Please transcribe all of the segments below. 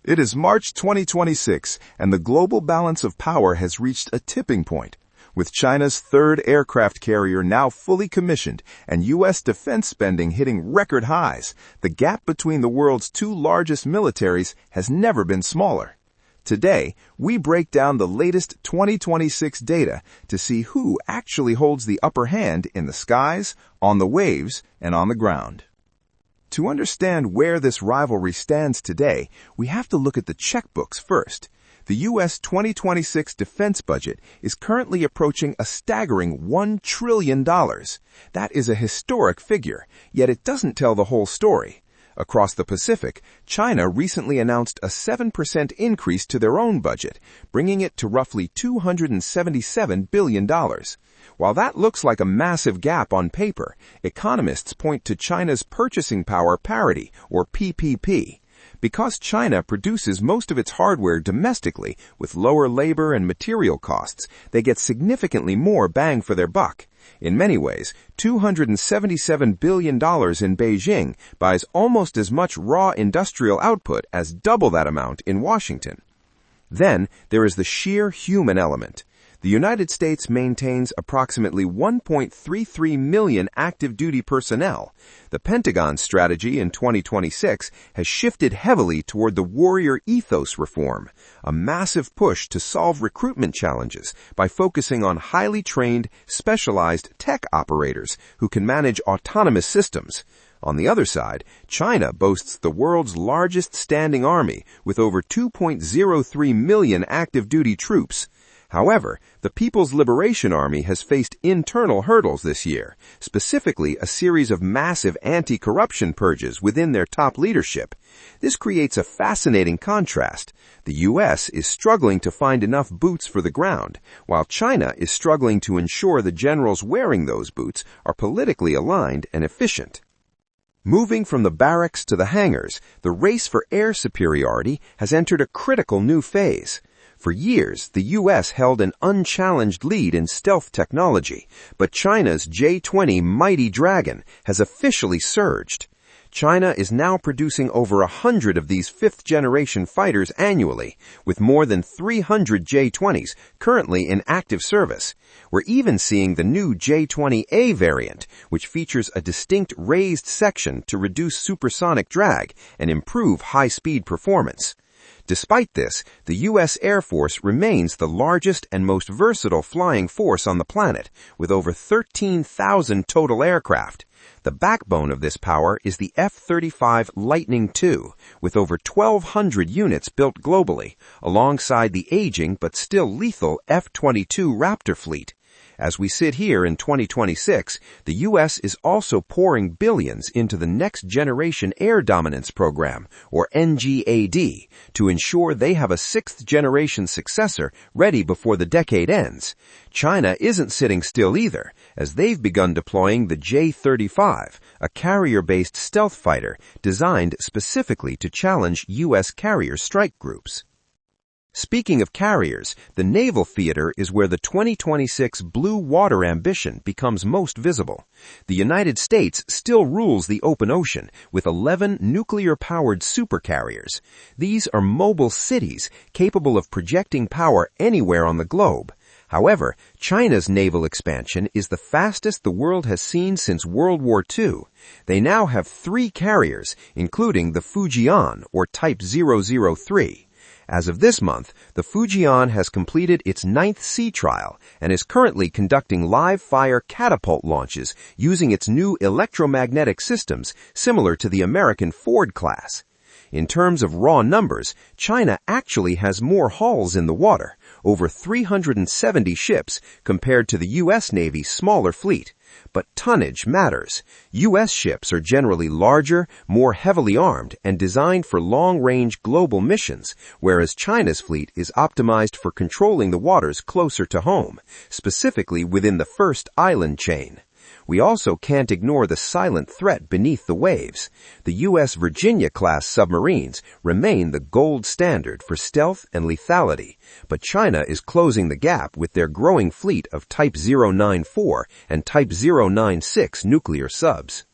It is March 2026, and the global balance of power has reached a tipping point. With China's third aircraft carrier now fully commissioned and U.S. defense spending hitting record highs, the gap between the world's two largest militaries has never been smaller. Today, we break down the latest 2026 data to see who actually holds the upper hand in the skies, on the waves, and on the ground. To understand where this rivalry stands today, we have to look at the checkbooks first. The U.S. 2026 defense budget is currently approaching a staggering $1 trillion. That is a historic figure, yet it doesn't tell the whole story. Across the Pacific, China recently announced a 7% increase to their own budget, bringing it to roughly $277 billion. While that looks like a massive gap on paper, economists point to China's purchasing power parity, or PPP. Because China produces most of its hardware domestically with lower labor and material costs, they get significantly more bang for their buck. In many ways, $277 billion in Beijing buys almost as much raw industrial output as double that amount in Washington. Then, there is the sheer human element. The United States maintains approximately 1.33 million active-duty personnel. The Pentagon's strategy in 2026 has shifted heavily toward the warrior ethos reform, a massive push to solve recruitment challenges by focusing on highly trained, specialized tech operators who can manage autonomous systems. On the other side, China boasts the world's largest standing army with over 2.03 million active-duty troops. However, the People's Liberation Army has faced internal hurdles this year, specifically a series of massive anti-corruption purges within their top leadership. This creates a fascinating contrast. The U.S. is struggling to find enough boots for the ground, while China is struggling to ensure the generals wearing those boots are politically aligned and efficient. Moving from the barracks to the hangars, the race for air superiority has entered a critical new phase. For years, the U.S. held an unchallenged lead in stealth technology, but China's J-20 Mighty Dragon has officially surged. China is now producing over 100 of these fifth-generation fighters annually, with more than 300 J-20s currently in active service. We're even seeing the new J-20A variant, which features a distinct raised section to reduce supersonic drag and improve high-speed performance. Despite this, the U.S. Air Force remains the largest and most versatile flying force on the planet, with over 13,000 total aircraft. The backbone of this power is the F-35 Lightning II, with over 1,200 units built globally, alongside the aging but still lethal F-22 Raptor fleet. As we sit here in 2026, the U.S. is also pouring billions into the Next Generation Air Dominance Program, or NGAD, to ensure they have a sixth-generation successor ready before the decade ends. China isn't sitting still either, as they've begun deploying the J-35, a carrier-based stealth fighter designed specifically to challenge U.S. carrier strike groups. Speaking of carriers, the naval theater is where the 2026 blue water ambition becomes most visible. The United States still rules the open ocean with 11 nuclear-powered supercarriers. These are mobile cities capable of projecting power anywhere on the globe. However, China's naval expansion is the fastest the world has seen since World War II. They now have 3 carriers, including the Fujian, or Type 003. As of this month, the Fujian has completed its 9th sea trial and is currently conducting live-fire catapult launches using its new electromagnetic systems similar to the American Ford class. In terms of raw numbers, China actually has more hulls in the water, over 370 ships compared to the U.S. Navy's smaller fleet. But tonnage matters. U.S. ships are generally larger, more heavily armed, and designed for long-range global missions, whereas China's fleet is optimized for controlling the waters closer to home, specifically within the first island chain. We also can't ignore the silent threat beneath the waves. The U.S. Virginia-class submarines remain the gold standard for stealth and lethality, but China is closing the gap with their growing fleet of Type 094 and Type 096 nuclear subs.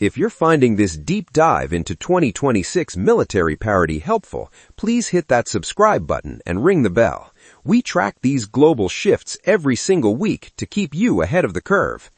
If you're finding this deep dive into 2026 military parity helpful, please hit that subscribe button and ring the bell. We track these global shifts every single week to keep you ahead of the curve.